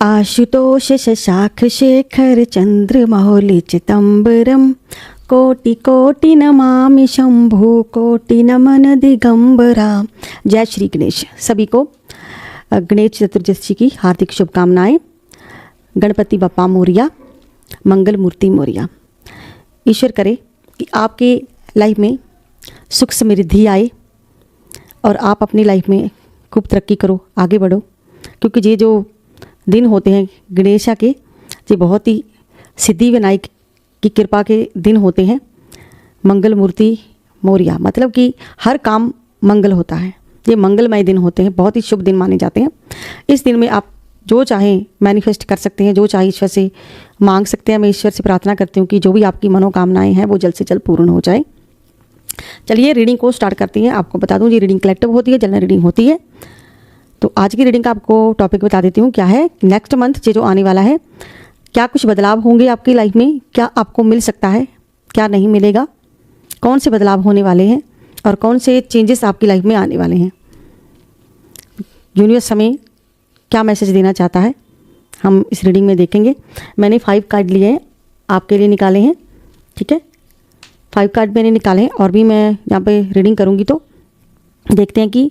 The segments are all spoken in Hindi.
आशुतोष शशाख शेखर चंद्रमौलि चिदंबरम कोटि कोटि नमामि शंभु कोटि नमन दिगंबरा। जय श्री गणेश। सभी को गणेश चतुर्दशी की हार्दिक शुभकामनाएं। गणपति बप्पा मोरिया, मंगल मूर्ति मोरिया। ईश्वर करे कि आपके लाइफ में सुख समृद्धि आए और आप अपनी लाइफ में खूब तरक्की करो, आगे बढ़ो, क्योंकि ये जो दिन होते हैं गणेशा के, ये बहुत ही सिद्धि विनायक की कृपा के दिन होते हैं। मंगल मूर्ति मोरिया मतलब कि हर काम मंगल होता है। ये मंगलमय दिन होते हैं, बहुत ही शुभ दिन माने जाते हैं। इस दिन में आप जो चाहें मैनिफेस्ट कर सकते हैं, जो चाहे ईश्वर से मांग सकते हैं। मैं ईश्वर से प्रार्थना करती हूँ कि जो भी आपकी मनोकामनाएं हैं वो जल्द से जल्द पूर्ण हो जाए। चलिए रीडिंग को स्टार्ट करती हैं। आपको बता दूं ये रीडिंग कलेक्टिव होती है, जनरल रीडिंग होती है। तो आज की रीडिंग का आपको टॉपिक बता देती हूँ क्या है। नेक्स्ट मंथ ये जो आने वाला है, क्या कुछ बदलाव होंगे आपकी लाइफ में, क्या आपको मिल सकता है, क्या नहीं मिलेगा, कौन से बदलाव होने वाले हैं और कौन से चेंजेस आपकी लाइफ में आने वाले हैं। यूनिवर्स हमें क्या मैसेज देना चाहता है हम इस रीडिंग में देखेंगे। मैंने 5 कार्ड लिए हैं, आपके लिए निकाले हैं, ठीक है। 5 कार्ड मैंने निकाले हैं और भी मैं यहाँ पे रीडिंग करूँगी। तो देखते हैं कि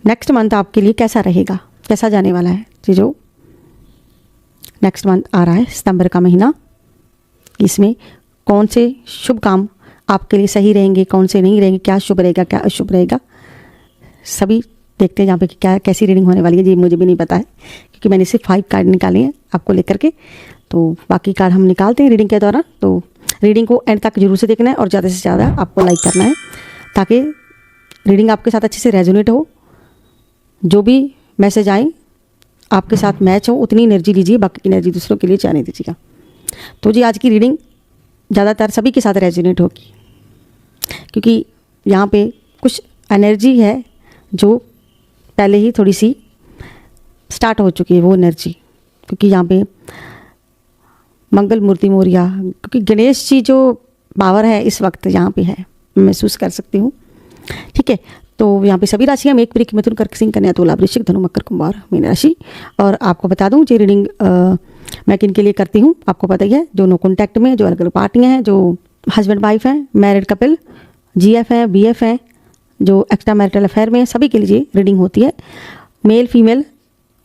नेक्स्ट मंथ आपके लिए कैसा रहेगा, कैसा जाने वाला है। ये जो नेक्स्ट मंथ आ रहा है, सितंबर का महीना, इसमें कौन से शुभ काम आपके लिए सही रहेंगे, कौन से नहीं रहेंगे, क्या शुभ रहेगा, क्या अशुभ रहेगा, सभी देखते हैं यहाँ पे क्या कैसी रीडिंग होने वाली है। ये मुझे भी नहीं पता है क्योंकि मैंने सिर्फ 5 कार्ड निकाले हैं आपको लेकर के। तो बाकी कार्ड हम निकालते हैं रीडिंग के दौरान। तो रीडिंग को एंड तक जरूर से देखना है और ज़्यादा से ज़्यादा आपको लाइक करना है ताकि रीडिंग आपके साथ अच्छे से रेजोनेट हो। जो भी मैसेज आए आपके साथ मैच हो उतनी एनर्जी लीजिए, बाकी की एनर्जी दूसरों के लिए जाने दीजिएगा। तो जी आज की रीडिंग ज़्यादातर सभी के साथ रेजोनेट होगी क्योंकि यहाँ पे कुछ एनर्जी है जो पहले ही थोड़ी सी स्टार्ट हो चुकी है, वो एनर्जी। क्योंकि यहाँ पे मंगल मूर्ति मोरिया, क्योंकि गणेश जी जो पावर है इस वक्त यहाँ पे है, महसूस कर सकती हूँ, ठीक है। तो यहाँ पे सभी राशियाँ मेष, वृश्चिक, मिथुन, कर्क, सिंह, कन्या, तुला, वृश्चिक, धनु, मकर, कुंभ, मीन राशि। और आपको बता दूँ ये रीडिंग मैं किन के लिए करती हूँ आपको पता ही है। जो नो कॉन्टैक्ट में, जो अलग अलग पार्टियाँ हैं, जो हस्बैंड वाइफ हैं, मैरिड कपल, GF हैं, BF हैं, जो एक्स्ट्रा मैरिटल अफेयर में, सभी के लिए रीडिंग होती है। मेल फीमेल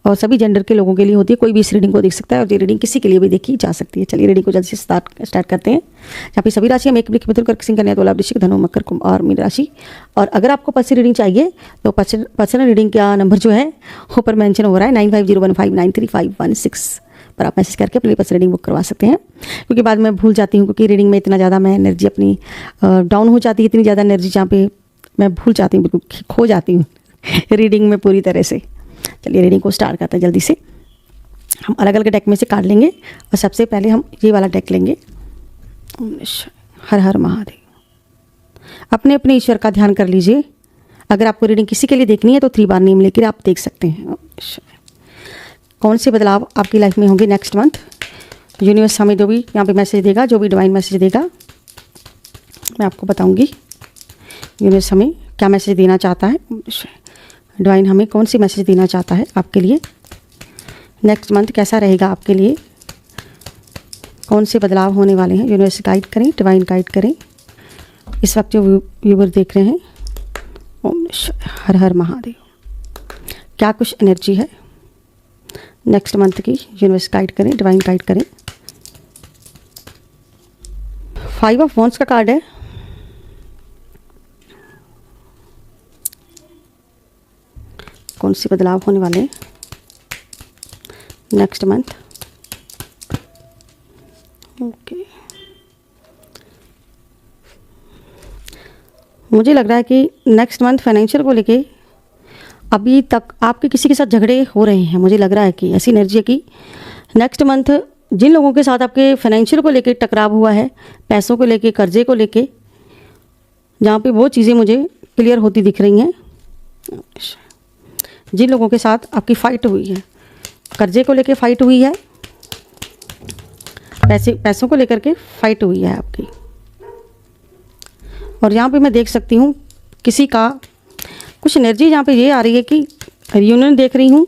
और सभी जेंडर के लोगों के लिए होती है। कोई भी इस रीडिंग को देख सकता है और ये रीडिंग किसी के लिए भी देखी जा सकती है। चलिए रीडिंग को जल्दी से स्टार्ट करते हैं। यहाँ पे सभी राशियाँ मेष, वृश्चिक, मिथुन, कर्क, सिंह, कन्या, तुला, वृश्चिक, धनु, मकर, कुंभ और मीन राशि। और अगर आपको पर्सनल रीडिंग चाहिए तो पर्सनल रीडिंग का नंबर जो है ऊपर मेंशन हो रहा है 9501593516 पर आप मैसेज करके अपनी पर्सनल रीडिंग बुक करवा सकते हैं। क्योंकि बाद में भूल जाती हूँ, क्योंकि रीडिंग में इतना ज़्यादा मैं एनर्जी अपनी डाउन हो जाती है, इतनी ज़्यादा एनर्जी जहाँ पे मैं भूल जाती हूँ, बिल्कुल खो जाती हूँ रीडिंग में पूरी तरह से। चलिए रीडिंग को स्टार्ट करते हैं जल्दी से। हम अलग अलग डेक में से कार्ड लेंगे और सबसे पहले हम ये वाला डेक लेंगे। हर हर महादेव। अपने अपने ईश्वर का ध्यान कर लीजिए। अगर आपको रीडिंग किसी के लिए देखनी है तो 3 बार नेम लेकर आप देख सकते हैं। कौन से बदलाव आपकी लाइफ में होंगे नेक्स्ट मंथ। यूनिवर्स हमें जो भी यहाँ पे मैसेज देगा, जो भी डिवाइन मैसेज देगा, मैं आपको बताऊंगी यूनिवर्स हमें क्या मैसेज देना चाहता है। डिवाइन हमें कौन सी मैसेज देना चाहता है आपके लिए। नेक्स्ट मंथ कैसा रहेगा आपके लिए, कौन से बदलाव होने वाले हैं। यूनिवर्स गाइड करें, डिवाइन गाइड करें। इस वक्त जो व्यूवर देख रहे हैं, ओम हर हर महादेव, क्या कुछ एनर्जी है नेक्स्ट मंथ की। यूनिवर्स गाइड करें, डिवाइन गाइड करें। 5 ऑफ वॉन्ड्स का कार्ड है। कौन से बदलाव होने वाले हैं नेक्स्ट मंथ। ओके, मुझे लग रहा है कि नेक्स्ट मंथ फाइनेंशियल को लेके अभी तक आपके किसी के साथ झगड़े हो रहे हैं। मुझे लग रहा है कि ऐसी एनर्जी है कि नेक्स्ट मंथ जिन लोगों के साथ आपके फाइनेंशियल को लेके टकराव हुआ है, पैसों को लेके, कर्जे को लेके, जहाँ पे वो चीज़ें मुझे क्लियर होती दिख रही हैं। जिन लोगों के साथ आपकी फ़ाइट हुई है, कर्जे को लेके फ़ाइट हुई है, पैसों को लेकर के फ़ाइट हुई है आपकी। और यहाँ पे मैं देख सकती हूँ किसी का कुछ एनर्जी यहाँ पे ये आ रही है कि रियूनियन देख रही हूँ,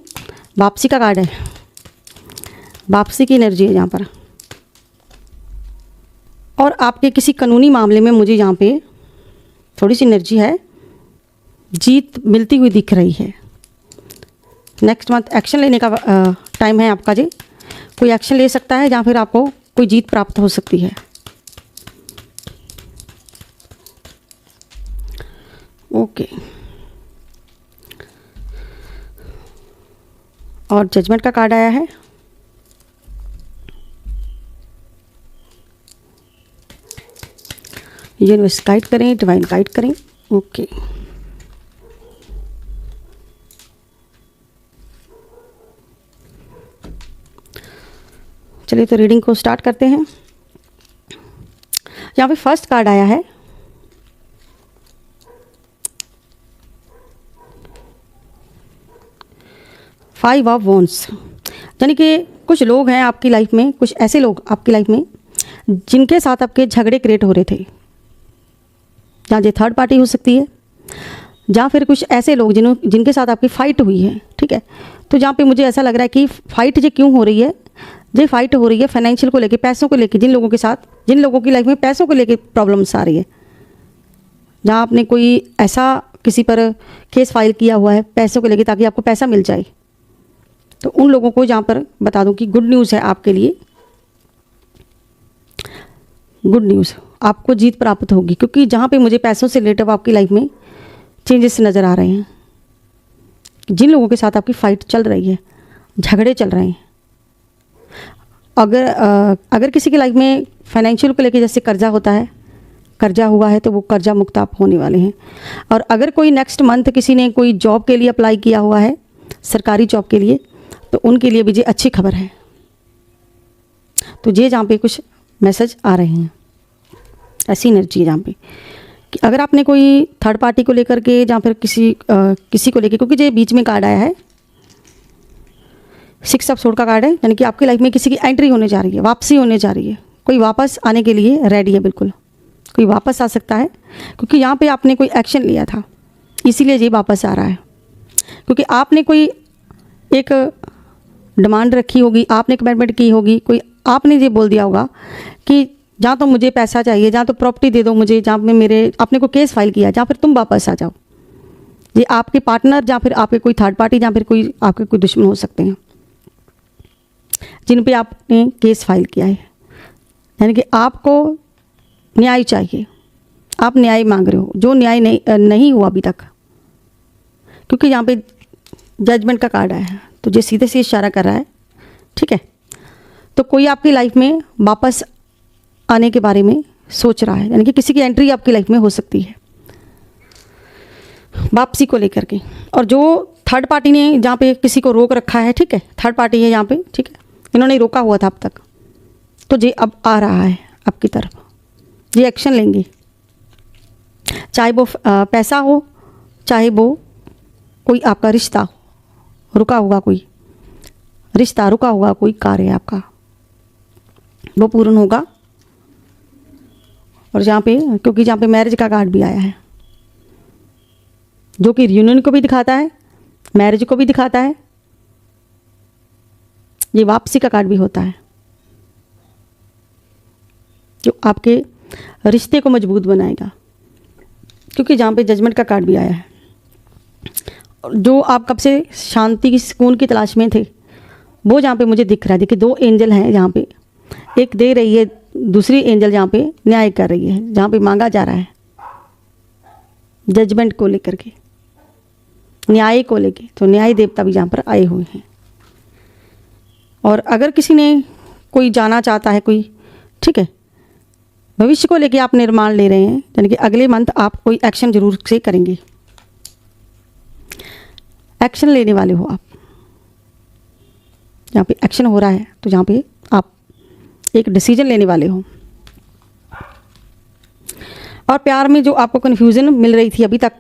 वापसी का कार्ड है। वापसी की एनर्जी है यहाँ पर। और आपके किसी कानूनी मामले में मुझे यहाँ पे थोड़ी सी एनर्जी है, जीत मिलती हुई दिख रही है। नेक्स्ट मंथ एक्शन लेने का टाइम है आपका जी। कोई एक्शन ले सकता है या फिर आपको कोई जीत प्राप्त हो सकती है। ओके, और जजमेंट का कार्ड आया है। यूनिवर्स गाइड करें, डिवाइन गाइड करें। ओके, चलिए तो रीडिंग को स्टार्ट करते हैं। यहाँ पे फर्स्ट कार्ड आया है फाइव ऑफ वॉन्ड्स, यानी कि कुछ लोग हैं आपकी लाइफ में, कुछ ऐसे लोग आपकी लाइफ में जिनके साथ आपके झगड़े क्रिएट हो रहे थे, या ये थर्ड पार्टी हो सकती है, या फिर कुछ ऐसे लोग जिनके साथ आपकी फ़ाइट हुई है। ठीक है, तो जहाँ पे मुझे ऐसा लग रहा है कि फ़ाइट ये क्यों हो रही है, ये फाइट हो रही है फाइनेंशियल को लेके, पैसों को लेके। जिन लोगों के साथ, जिन लोगों की लाइफ में पैसों को लेके प्रॉब्लम्स आ रही है, जहाँ आपने कोई ऐसा किसी पर केस फाइल किया हुआ है पैसों को लेके ताकि आपको पैसा मिल जाए, तो उन लोगों को जहाँ पर बता दूं कि गुड न्यूज़ है आपके लिए। गुड न्यूज़, आपको जीत प्राप्त होगी, क्योंकि जहाँ पे मुझे पैसों से रिलेटेड आपकी लाइफ में चेंजेस नज़र आ रहे हैं। जिन लोगों के साथ आपकी फ़ाइट चल रही है, झगड़े चल रहे हैं, अगर किसी की लाइफ में फाइनेंशियल को लेके जैसे कर्जा होता है, कर्जा हुआ है, तो वो कर्जा मुक्त आप होने वाले हैं। और अगर कोई नेक्स्ट मंथ किसी ने कोई जॉब के लिए अप्लाई किया हुआ है, सरकारी जॉब के लिए, तो उनके लिए भी ये अच्छी खबर है। तो ये जहाँ पे कुछ मैसेज आ रहे हैं, ऐसी एनर्जी है जहाँ पे कि अगर आपने कोई थर्ड पार्टी को लेकर के, जहाँ पर किसी को लेके, क्योंकि ये बीच में कार्ड आया है, 6 ऑफ सोर्ड का कार्ड है, यानी कि आपकी लाइफ में किसी की एंट्री होने जा रही है, वापसी होने जा रही है। कोई वापस आने के लिए रेडी है, बिल्कुल कोई वापस आ सकता है, क्योंकि यहाँ पे आपने कोई एक्शन लिया था, इसीलिए ये वापस आ रहा है। क्योंकि आपने कोई एक डिमांड रखी होगी, आपने कमिटमेंट की होगी, कोई आपने ये बोल दिया होगा कि जहाँ तो मुझे पैसा चाहिए, जहाँ तो प्रॉपर्टी दे दो मुझे, जहाँ पे मेरे आपने कोई केस फाइल किया, जहाँ फिर तुम वापस आ जाओ। ये आपके पार्टनर, जहाँ फिर आपके कोई थर्ड पार्टी, जहाँ फिर कोई आपके कोई दुश्मन हो सकते हैं जिन पे आपने केस फाइल किया है। यानी कि आपको न्याय चाहिए, आप न्याय मांग रहे हो, जो न्याय नहीं हुआ अभी तक। क्योंकि यहाँ पे जजमेंट का कार्ड आया है, तो ये सीधे से इशारा कर रहा है। ठीक है, तो कोई आपकी लाइफ में वापस आने के बारे में सोच रहा है, यानी कि किसी की एंट्री आपकी लाइफ में हो सकती है वापसी को लेकर के। और जो थर्ड पार्टी ने जहाँ पे किसी को रोक रखा है, ठीक है, थर्ड पार्टी है यहाँ पे, ठीक है, इन्होंने रोका हुआ था अब तक, तो ये अब आ रहा है आपकी तरफ, ये एक्शन लेंगे। चाहे वो पैसा हो, चाहे वो कोई आपका रिश्ता हो, रुका हुआ कोई रिश्ता, रुका हुआ कोई कार्य है आपका, वो पूर्ण होगा। और जहाँ पे, क्योंकि जहाँ पे मैरिज का कार्ड भी आया है, जो कि रियूनियन को भी दिखाता है, मैरिज को भी दिखाता है, ये वापसी का कार्ड भी होता है, जो आपके रिश्ते को मजबूत बनाएगा। क्योंकि जहाँ पे जजमेंट का कार्ड भी आया है, जो आप कब से शांति की, सुकून की तलाश में थे, वो जहाँ पे मुझे दिख रहा है। देखिए 2 एंजल हैं जहाँ पे, एक दे रही है, दूसरी एंजल जहाँ पे न्याय कर रही है, जहाँ पे मांगा जा रहा है जजमेंट को लेकर के, न्याय को लेके। तो न्याय देवता भी जहाँ पर आए हुए हैं। और अगर किसी ने कोई जाना चाहता है कोई, ठीक है, भविष्य को लेके आप निर्माण ले रहे हैं, यानी कि अगले मंथ आप कोई एक्शन जरूर से करेंगे, एक्शन लेने वाले हो आप। जहाँ पे एक्शन हो रहा है, तो जहाँ पे आप एक डिसीजन लेने वाले हो। और प्यार में जो आपको कन्फ्यूज़न मिल रही थी अभी तक,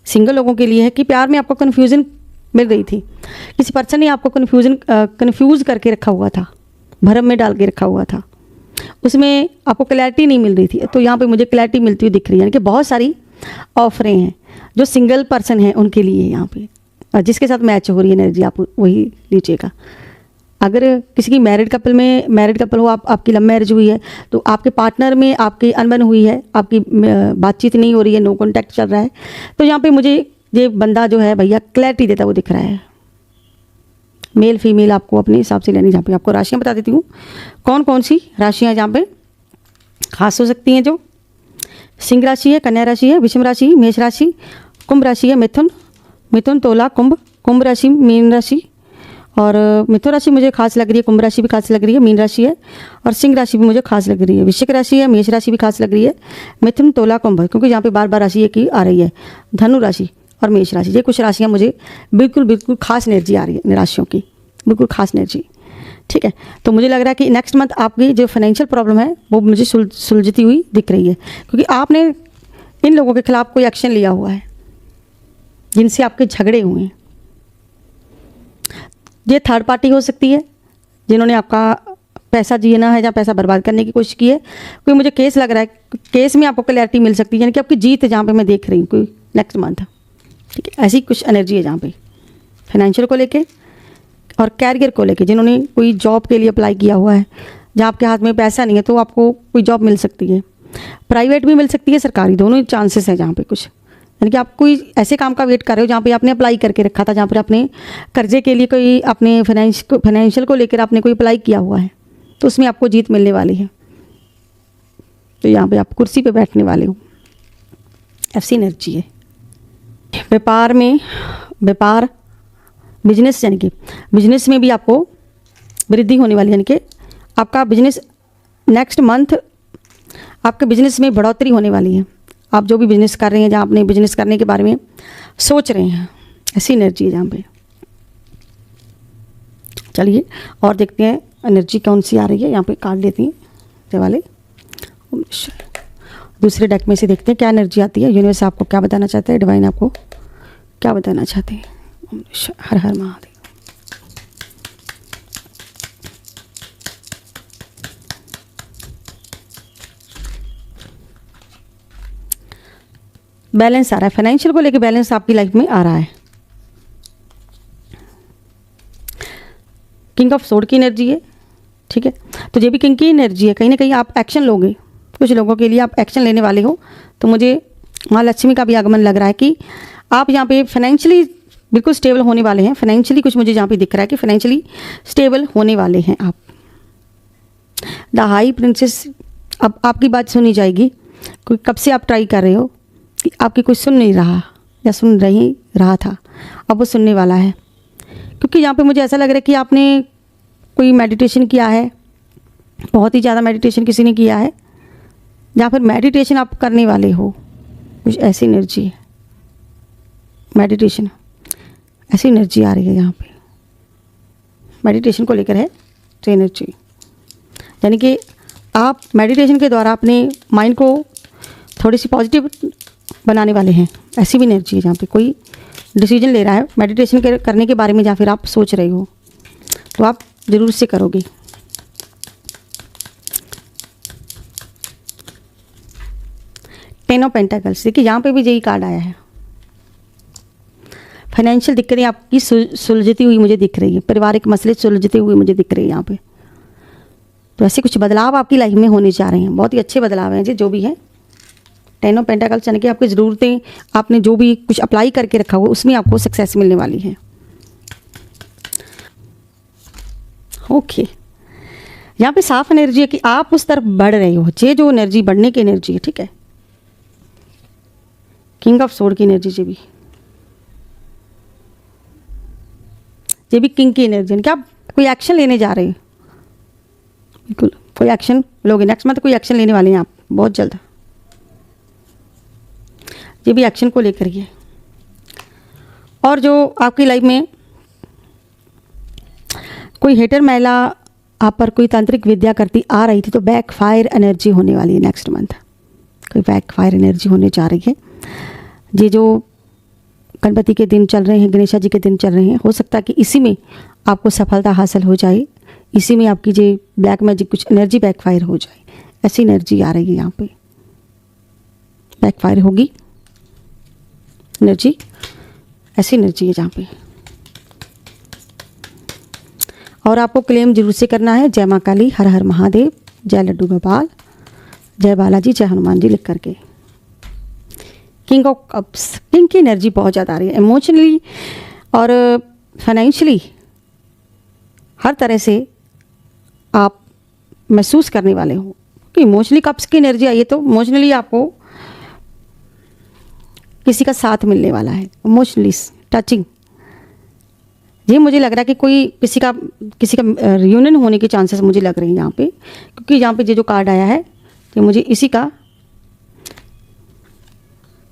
सिंगल लोगों के लिए है कि प्यार में आपको कन्फ्यूज़न मिल रही थी, किसी पर्सन ने आपको कन्फ्यूज़ करके रखा हुआ था, भरम में डाल के रखा हुआ था, उसमें आपको क्लैरिटी नहीं मिल रही थी। तो यहाँ पे मुझे क्लैरिटी मिलती हुई दिख रही है, यानी कि बहुत सारी ऑफरें हैं जो सिंगल पर्सन हैं उनके लिए, यहाँ पे जिसके साथ मैच हो रही है एनर्जी, आप वही लीजिएगा। अगर किसी की मैरिड कपल हो, आपकी लव मैरिज हुई है, तो आपके पार्टनर में आपकी अनबन हुई है, आपकी बातचीत नहीं हो रही है, नो कॉन्टैक्ट चल रहा है, तो यहाँ पे मुझे ये बंदा जो है भैया क्लैरिटी देता हुआ दिख रहा है। मेल फीमेल आपको अपने हिसाब से लेनी। जहाँ पे आपको राशियाँ बता देती हूँ कौन कौन सी राशियाँ जहाँ पे खास हो सकती हैं। जो सिंह राशि है, कन्या राशि है, विषम राशि, मेष राशि, कुंभ राशि है, मिथुन, तुला, कुंभ राशि, मीन राशि, और मिथुन राशि मुझे खास लग रही है, कुंभ राशि भी खास लग रही है, मीन राशि है, और सिंह राशि भी मुझे खास लग रही है, वृश्चिक राशि है, मेष राशि भी खास लग रही है, मिथुन, तुला, कुंभ, क्योंकि यहाँ पे बार बार राशि एक ही आ रही है, धनु राशि और मेष राशि। ये कुछ राशियाँ मुझे बिल्कुल खास एनर्जी आ रही है, इन राशियों की बिल्कुल खास एनर्जी। ठीक है, तो मुझे लग रहा है कि नेक्स्ट मंथ आपकी जो फाइनेंशियल प्रॉब्लम है वो मुझे सुलझती हुई दिख रही है, क्योंकि आपने इन लोगों के खिलाफ कोई एक्शन लिया हुआ है जिनसे आपके झगड़े हुए हैं। ये थर्ड पार्टी हो सकती है जिन्होंने आपका पैसा जीना है या पैसा बर्बाद करने की कोशिश की है। कोई मुझे केस लग रहा है, केस में आपको क्लैरिटी मिल सकती है, यानी कि आपकी जीत जहाँ पे मैं देख रही हूँ कोई नेक्स्ट मंथ। ठीक है, ऐसी कुछ एनर्जी है जहाँ पे फाइनेंशियल को लेके और कैरियर को लेके। जिन्होंने कोई जॉब के लिए अप्लाई किया हुआ है, जहाँ आपके हाथ में पैसा नहीं है, तो आपको कोई जॉब मिल सकती है, प्राइवेट भी मिल सकती है, सरकारी, दोनों ही चांसेस है जहाँ पे कुछ। यानी कि आप कोई ऐसे काम का वेट कर रहे हो जहाँ पे आपने अप्लाई करके रखा था, जहाँ पर आपने कर्जे के लिए कोई अपने फाइनेंशियल को लेकर आपने कोई अप्लाई किया हुआ है, तो उसमें आपको जीत मिलने वाली है। तो यहाँ पे आप कुर्सी पे बैठने वाले हो, ऐसी एनर्जी है। व्यापार बिजनेस, यानी कि बिजनेस में भी आपको वृद्धि होने वाली, यानी कि आपका बिजनेस नेक्स्ट मंथ आपके बिजनेस में बढ़ोतरी होने वाली है। आप जो भी बिजनेस कर रहे हैं, जहाँ अपने बिजनेस करने के बारे में सोच रहे हैं, ऐसी एनर्जी है जहाँ पे। चलिए और देखते हैं एनर्जी कौन सी आ रही है। यहाँ पे कार्ड लेती हैं ये वाले, दूसरे डेक में से देखते हैं क्या एनर्जी आती है। यूनिवर्स आपको क्या बताना चाहते हैं, डिवाइन आपको क्या बताना चाहते हैं। हर हर महादेव। बैलेंस आ रहा है, फाइनेंशियल को लेके बैलेंस आपकी लाइफ में आ रहा है। किंग ऑफ सोर्ड की एनर्जी है। ठीक है, तो ये भी किंग की एनर्जी है। कहीं ना कहीं आप एक्शन लोगे, कुछ लोगों के लिए आप एक्शन लेने वाले हो। तो मुझे माँ लक्ष्मी का भी आगमन लग रहा है कि आप यहाँ पे फाइनेंशियली बिल्कुल स्टेबल होने वाले हैं। फाइनेंशियली कुछ मुझे जहाँ पे दिख रहा है कि फाइनेंशियली स्टेबल होने वाले हैं आप। द हाई प्रिंसेस, अब आपकी बात सुनी जाएगी। कोई कब से आप ट्राई कर रहे हो कि आपकी कोई सुन नहीं रहा या सुन नहीं रहा था, अब वो सुनने वाला है। क्योंकि यहाँ पे मुझे ऐसा लग रहा है कि आपने कोई मेडिटेशन किया है, बहुत ही ज़्यादा मेडिटेशन किसी ने किया है, या फिर मेडिटेशन आप करने वाले हो, कुछ ऐसी एनर्जी है। मेडिटेशन, ऐसी एनर्जी आ रही है यहाँ पे, मेडिटेशन को लेकर है तो एनर्जी। यानी कि आप मेडिटेशन के द्वारा अपने माइंड को थोड़ी सी पॉजिटिव बनाने वाले हैं, ऐसी भी एनर्जी है। जहाँ पे कोई डिसीजन ले रहा है मेडिटेशन करने के बारे में, या फिर आप सोच रहे हो, तो आप ज़रूर से करोगे। टेन ऑफ पेंटाकल्स, देखिए यहाँ पे भी यही कार्ड आया है। फाइनेंशियल दिक्कतें आपकी सुलझती हुई मुझे दिख रही है, पारिवारिक मसले सुलझते हुए मुझे दिख रहे हैं यहाँ पे। तो ऐसे कुछ बदलाव आपकी लाइफ में होने जा रहे हैं, बहुत ही अच्छे बदलाव हैं जी जो भी हैं। टेन ऑफ पेंटाकल्स यानी कि आपकी ज़रूरतें, आपने जो भी कुछ अप्लाई करके रखा हुआ उसमें आपको सक्सेस मिलने वाली है। ओके, यहाँ पे साफ एनर्जी है कि आप उस तरफ बढ़ रहे हो, ये जो एनर्जी बढ़ने की एनर्जी है। ठीक है, किंग ऑफ सोर्ड की एनर्जी, ये भी किंग की एनर्जी है कि आप कोई एक्शन लेने जा रहे हैं। बिल्कुल कोई एक्शन लोगे, नेक्स्ट मंथ कोई एक्शन लेने वाले हैं आप बहुत जल्द। ये भी एक्शन को लेकर ही है। और जो आपकी लाइफ में कोई हेटर महिला आप पर कोई तांत्रिक विद्या करती आ रही थी, तो बैक फायर एनर्जी होने वाली है नेक्स्ट मंथ। कोई बैक फायर एनर्जी होने जा रही है। ये जो गणपति के दिन चल रहे हैं, गणेशा जी के दिन चल रहे हैं, हो सकता है कि इसी में आपको सफलता हासिल हो जाए, इसी में आपकी जो ब्लैक मैजिक कुछ एनर्जी बैकफायर हो जाए, ऐसी एनर्जी आ रही है यहाँ पे। बैकफायर होगी एनर्जी, ऐसी एनर्जी है जहाँ पे। और आपको क्लेम जरूर से करना है, जय माँ काली, हर हर महादेव, जय लड्डू गोपाल, जय बालाजी, जय हनुमान जी लिख करके। किंग ऑफ कप्स, किंग की एनर्जी बहुत ज़्यादा आ रही है, इमोशनली और फाइनेंशियली हर तरह से आप महसूस करने वाले हो कि इमोशनली कप्स की एनर्जी आई है, तो इमोशनली आपको किसी का साथ मिलने वाला है, इमोशनली टचिंग। ये मुझे लग रहा है कि कोई किसी का रियूनियन होने के चांसेस मुझे लग रहे हैं यहाँ पे, क्योंकि यहाँ पे जो कार्ड आया है कि मुझे इसी का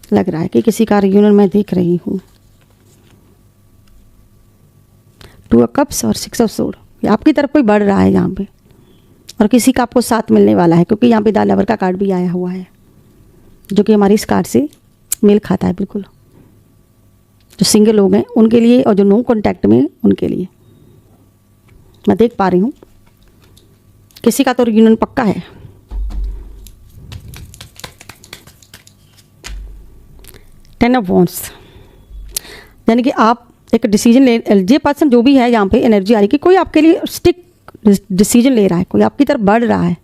लग रहा है कि किसी का रियूनियन मैं देख रही हूँ। 2 ऑफ कप्स और 6 ऑफ सोर्ड, आपकी तरफ कोई बढ़ रहा है यहाँ पे और किसी का आपको साथ मिलने वाला है, क्योंकि यहाँ पे द लवर का कार्ड भी आया हुआ है जो कि हमारी इस कार्ड से मेल खाता है बिल्कुल। जो सिंगल लोग हैं उनके लिए और जो नो कांटेक्ट में उनके लिए मैं देख पा रही हूँ किसी का तो रियूनियन पक्का है। टेन ऑफ वॉन्ड्स, यानी कि आप एक डिसीजन ले, ये पर्सन जो भी है यहाँ पे एनर्जी आ रही है कि कोई आपके लिए स्टिक डिसीजन ले रहा है, कोई आपकी तरफ बढ़ रहा है।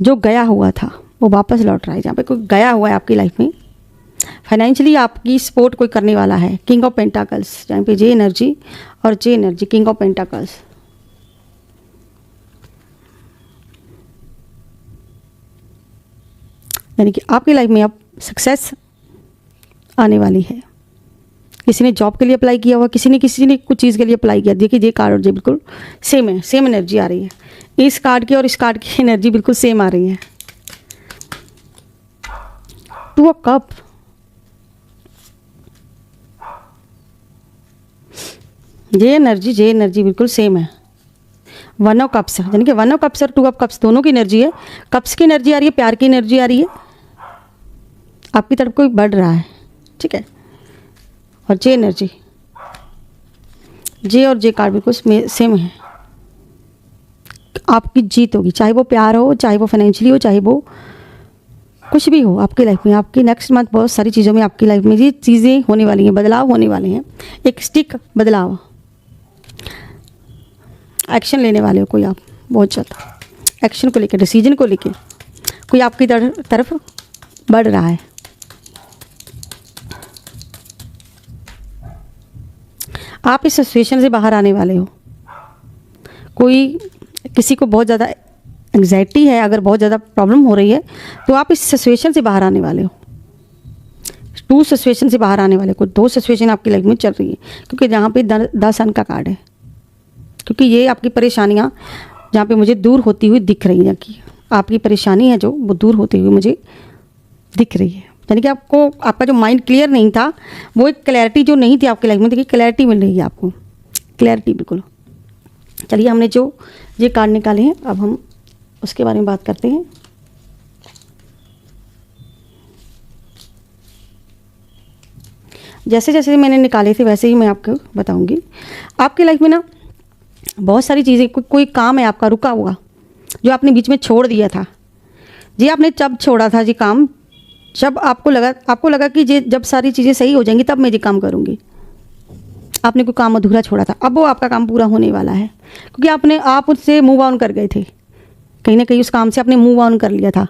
जो गया हुआ था वो वापस लौट रहा है, जहाँ पे कोई गया हुआ है आपकी लाइफ में। फाइनेंशियली आपकी सपोर्ट कोई करने वाला है। किंग ऑफ पेंटाकल्स, जहाँ पे जे एनर्जी और जे एनर्जी, किंग ऑफ पेंटाकल्स। यानी कि आपकी लाइफ में अब सक्सेस आने वाली है। किसी ने जॉब के लिए अप्लाई किया हुआ, किसी ने कुछ चीज़ के लिए अप्लाई किया। देखिए ये कार्ड और ये बिल्कुल सेम है, सेम एनर्जी आ रही है। इस कार्ड की और इस कार्ड की एनर्जी बिल्कुल सेम आ रही है। 2 ऑफ कप, ये एनर्जी बिल्कुल सेम है। 1 ऑफ कप्स, यानी कि 1 ऑफ कप्स और 2 ऑफ कप्स दोनों की एनर्जी है। कप्स की एनर्जी आ रही है, प्यार की एनर्जी आ रही है, आपकी तरफ कोई बढ़ रहा है, ठीक है। और जे एनर्जी, जे और जे कार्ड बिल्कुल सेम है। आपकी जीत होगी, चाहे वो प्यार हो, चाहे वो फाइनेंशियली हो, चाहे वो कुछ भी हो आपकी लाइफ में। आपकी नेक्स्ट मंथ बहुत सारी चीज़ों में आपकी लाइफ में ये चीज़ें होने वाली हैं, बदलाव होने वाले हैं। एक स्टिक बदलाव, एक्शन लेने वाले हो कोई आप, बहुत ज़्यादा एक्शन को लेकर, डिसीजन को लेकर कोई आपकी तरफ बढ़ रहा है। आप इस सिचुएशन से बाहर आने वाले हो। कोई किसी को बहुत ज़्यादा एंग्जाइटी है, अगर बहुत ज़्यादा प्रॉब्लम हो रही है तो आप इस सिचुएशन से बाहर आने वाले हो। 2 सिचुएशन से बाहर आने वाले, कोई 2 सिचुएशन आपकी लाइफ में चल रही है, क्योंकि जहाँ पे द सन का कार्ड है, क्योंकि ये आपकी परेशानियाँ जहाँ पे मुझे दूर होती हुई दिख रही हैं, कि आपकी परेशानी है जो वो दूर होती हुई मुझे दिख रही है। यानी कि आपको आपका जो माइंड क्लियर नहीं था, वो एक क्लैरिटी जो नहीं थी आपकी लाइफ में, देखिए क्लैरिटी मिल रही है आपको, क्लैरिटी बिल्कुल। चलिए हमने जो ये कार्ड निकाले हैं अब हम उसके बारे में बात करते हैं। जैसे जैसे मैंने निकाले थे वैसे ही मैं आपको बताऊंगी। आपकी लाइफ में ना बहुत सारी चीज़ें, कोई काम है आपका रुका हुआ जो आपने बीच में छोड़ दिया था। जी आपने जब छोड़ा था जी काम, जब आपको लगा कि ये जब सारी चीज़ें सही हो जाएंगी तब मैं ये काम करूँगी, आपने कोई काम अधूरा छोड़ा था, अब वो आपका काम पूरा होने वाला है, क्योंकि आप उससे मूव ऑन कर गए थे। कहीं ना कहीं उस काम से आपने मूव ऑन कर लिया था,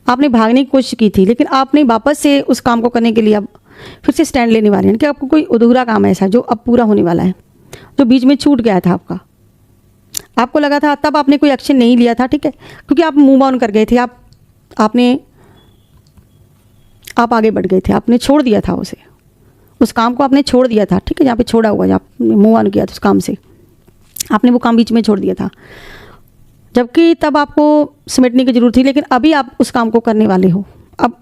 आपने भागने की कोशिश की थी, लेकिन आपने वापस से उस काम को करने के लिए अब फिर से स्टैंड लेने वाले हैं कि आपको कोई अधूरा काम ऐसा जो अब पूरा होने वाला है, जो बीच में छूट गया था आपका। आपको लगा था तब आपने कोई एक्शन नहीं लिया था, ठीक है, क्योंकि आप मूव ऑन कर गए थे, आप आगे बढ़ गए थे, आपने छोड़ दिया था उस काम को आपने छोड़ दिया था, ठीक है। जहाँ पे छोड़ा हुआ, आपने मूव ऑन किया था उस काम से, आपने वो काम बीच में छोड़ दिया था, जबकि तब आपको समेटने की जरूरत थी, लेकिन अभी आप उस काम को करने वाले हो। अब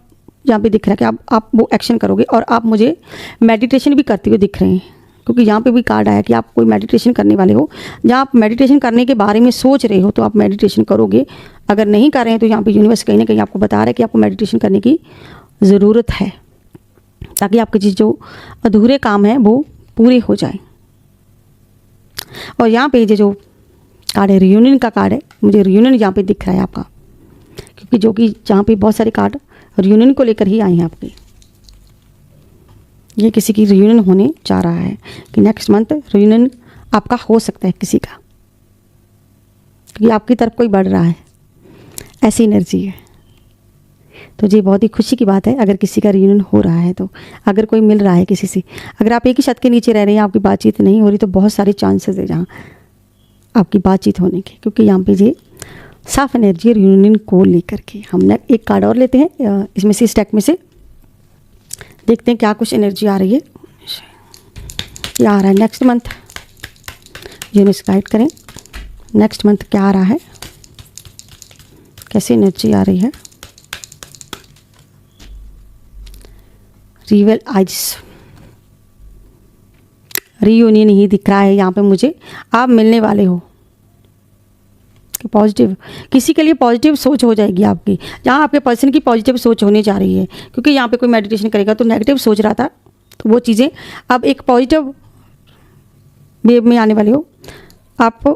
यहाँ पे दिख रहा है कि आप वो एक्शन करोगे, और आप मुझे मेडिटेशन भी करते हुए दिख रहे हैं, क्योंकि यहाँ पे भी कार्ड आया कि आप कोई मेडिटेशन करने वाले हो। जहाँ आप मेडिटेशन करने के बारे में सोच रहे हो तो आप मेडिटेशन करोगे, अगर नहीं कर रहे हैं तो यहाँ पे यूनिवर्स कहीं ना कहीं आपको बता रहा है कि आपको मेडिटेशन करने की ज़रूरत है, ताकि आपकी चीज़ जो अधूरे काम है वो पूरे हो जाए। और यहाँ पे ये जो कार्ड है, रियूनियन का कार्ड है, मुझे रियूनियन यहाँ पे दिख रहा है आपका, क्योंकि जहाँ पे बहुत सारे कार्ड रियूनियन को लेकर ही आए हैं आपके। ये किसी की रियूनियन होने जा रहा है कि नेक्स्ट मंथ रियूनियन आपका हो सकता है किसी का, क्योंकि आपकी तरफ कोई बढ़ रहा है, ऐसी एनर्जी है। तो ये बहुत ही खुशी की बात है अगर किसी का रियूनियन हो रहा है, तो अगर कोई मिल रहा है किसी से। अगर आप एक ही छत के नीचे रह रहे हैं, आपकी बातचीत नहीं हो रही, तो बहुत सारे चांसेस है जहाँ आपकी बातचीत होने के, क्योंकि यहाँ पे ये साफ एनर्जी रियूनियन को लेकर के। हम एक कार्ड और लेते हैं इसमें से, स्टैक में से, देखते हैं क्या कुछ एनर्जी आ रही है। क्या आ रहा है नेक्स्ट मंथ, यूनिवर्स गाइड करें नेक्स्ट मंथ क्या आ रहा है, कैसी एनर्जी आ रही है। रियल आइज, रियूनियन ही दिख रहा है यहाँ पे मुझे। आप मिलने वाले हो, पॉजिटिव, किसी के लिए पॉजिटिव सोच हो जाएगी आपकी, जहाँ आपके पर्सन की पॉजिटिव सोच होने जा रही है। क्योंकि यहाँ पे कोई मेडिटेशन करेगा तो नेगेटिव सोच रहा था, तो वो चीज़ें अब एक पॉजिटिव वेव में आने वाले हो, आप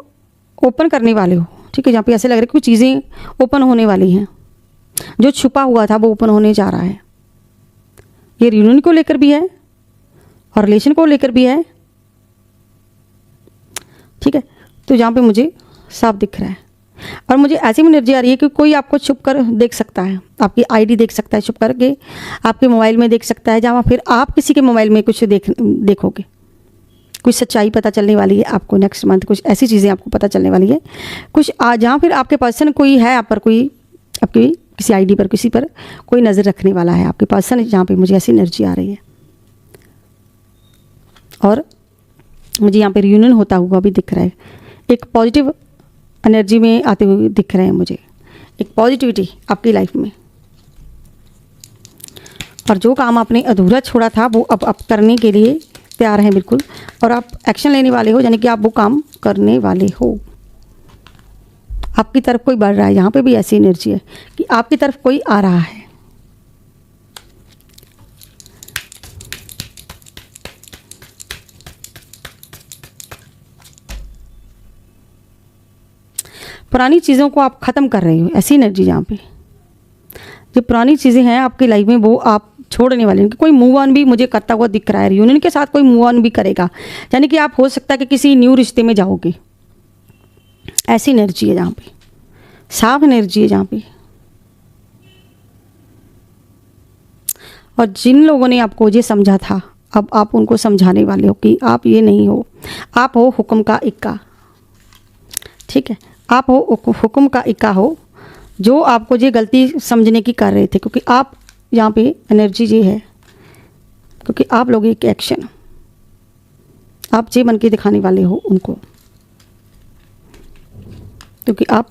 ओपन करने वाले हो। ठीक है, जहाँ पे ऐसे लग रहा है कि कुछ चीज़ें ओपन होने वाली हैं, जो छुपा हुआ था वो ओपन होने जा रहा है। ये रियूनियन को लेकर भी है और रिलेशन को लेकर भी है। ठीक है, तो जहाँ पे मुझे साफ दिख रहा है, और मुझे ऐसी एनर्जी आ रही है कि कोई आपको छुप कर देख सकता है, आपकी आईडी देख सकता है छुप करके, आपके मोबाइल में देख सकता है, जहाँ फिर आप किसी के मोबाइल में कुछ देखोगे, कुछ सच्चाई पता चलने वाली है आपको नेक्स्ट मंथ, कुछ ऐसी चीज़ें आपको पता चलने वाली है। कुछ जहाँ फिर आपके पर्सन कोई है, आप पर कोई आपकी किसी आईडी पर किसी पर कोई नज़र रखने वाला है, आपके पर्सन, जहाँ पे मुझे ऐसी एनर्जी आ रही है। और मुझे यहाँ पे रियूनियन होता हुआ भी दिख रहा है, एक पॉजिटिव एनर्जी में आते हुए दिख रहे हैं मुझे, एक पॉजिटिविटी आपकी लाइफ में। और जो काम आपने अधूरा छोड़ा था वो अब आप करने के लिए तैयार हैं बिल्कुल, और आप एक्शन लेने वाले हो, यानी कि आप वो काम करने वाले हो। आपकी तरफ कोई बढ़ रहा है, यहाँ पे भी ऐसी एनर्जी है कि आपकी तरफ कोई आ रहा है। पुरानी चीज़ों को आप ख़त्म कर रहे हो, ऐसी एनर्जी यहाँ पे। जो पुरानी चीज़ें हैं आपकी लाइफ में वो आप छोड़ने वाले हैं। कोई मूव ऑन भी मुझे करता हुआ दिख रहा है, रियूनियन के साथ कोई मूव ऑन भी करेगा, यानी कि आप हो सकता है कि किसी न्यू रिश्ते में जाओगे, ऐसी एनर्जी है जहाँ पे, साफ एनर्जी है जहाँ पे। और जिन लोगों ने आपको ये समझा था, अब आप उनको समझाने वाले हो कि आप ये नहीं हो, आप हो हुक्म का इक्का। ठीक है, आप हो हुक्म का इक्का हो, जो आपको ये गलती समझने की कर रहे थे, क्योंकि आप यहाँ पे एनर्जी ये है, क्योंकि आप लोग एक एक्शन, आप ये बन के दिखाने वाले हो उनको, क्योंकि आप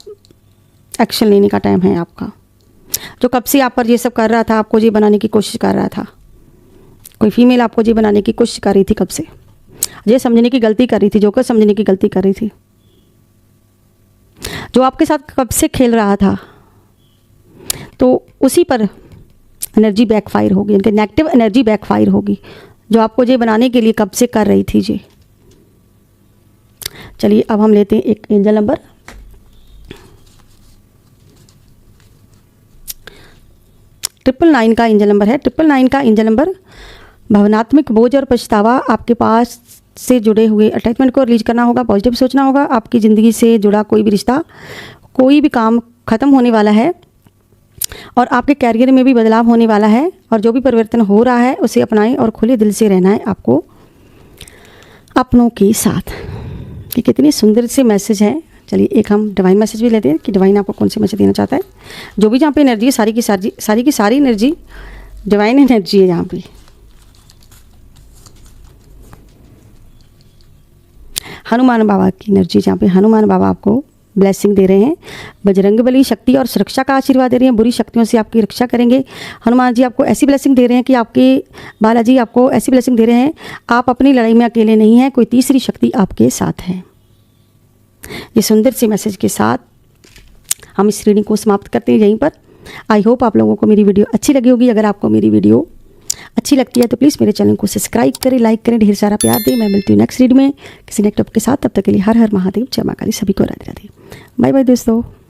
एक्शन लेने का टाइम है आपका। जो कब से आप पर ये सब कर रहा था, आपको ये बनाने की कोशिश कर रहा था, कोई फीमेल आपको ये बनाने की कोशिश कर रही थी, कब से ये समझने की गलती कर रही थी, जोकर समझने की गलती कर रही थी, जो आपके साथ कब से खेल रहा था, तो उसी पर एनर्जी बैकफायर होगी, इनके नेगेटिव एनर्जी बैकफायर होगी, जो आपको ये बनाने के लिए कब से कर रही थी ये। चलिए अब हम लेते हैं एक एंजल नंबर, ट्रिपल 9 का एंजल नंबर है। ट्रिपल 9 का एंजल नंबर भावनात्मक बोझ और पछतावा, आपके पास से जुड़े हुए अटैचमेंट को रिलीज करना होगा, पॉजिटिव सोचना होगा। आपकी ज़िंदगी से जुड़ा कोई भी रिश्ता, कोई भी काम ख़त्म होने वाला है, और आपके कैरियर में भी बदलाव होने वाला है, और जो भी परिवर्तन हो रहा है उसे अपनाएं और खुले दिल से रहना है आपको अपनों के साथ। ये कितनी सुंदर से मैसेज है। चलिए एक हम डिवाइन मैसेज भी लेते हैं कि डिवाइन आपको कौन से मैसेज देना चाहता है। जो भी जहाँ पे एनर्जी है, सारी की सारी एनर्जी डिवाइन एनर्जी है यहाँ पे। हनुमान बाबा की एनर्जी, जहाँ पे हनुमान बाबा आपको ब्लेसिंग दे रहे हैं, बजरंगबली शक्ति और सुरक्षा का आशीर्वाद दे रहे हैं, बुरी शक्तियों से आपकी रक्षा करेंगे। हनुमान जी आपको ऐसी ब्लेसिंग दे रहे हैं कि आपके बालाजी आपको ऐसी ब्लेसिंग दे रहे हैं, आप अपनी लड़ाई में अकेले नहीं हैं, कोई तीसरी शक्ति आपके साथ है। ये सुंदर से मैसेज के साथ हम इस रीडिंग को समाप्त करते हैं यहीं पर। आई होप आप लोगों को मेरी वीडियो अच्छी लगी होगी। अगर आपको मेरी वीडियो अच्छी लगती है तो प्लीज़ मेरे चैनल को सब्सक्राइब करें, लाइक करें, ढेर सारा प्यार दें। मैं मिलती हूँ नेक्स्ट रीड में किसी नेक्स्ट टॉपिक के साथ। तब तक के लिए हर हर महादेव, जय मां काली, सभी को राधे राधे, बाय बाय दोस्तों।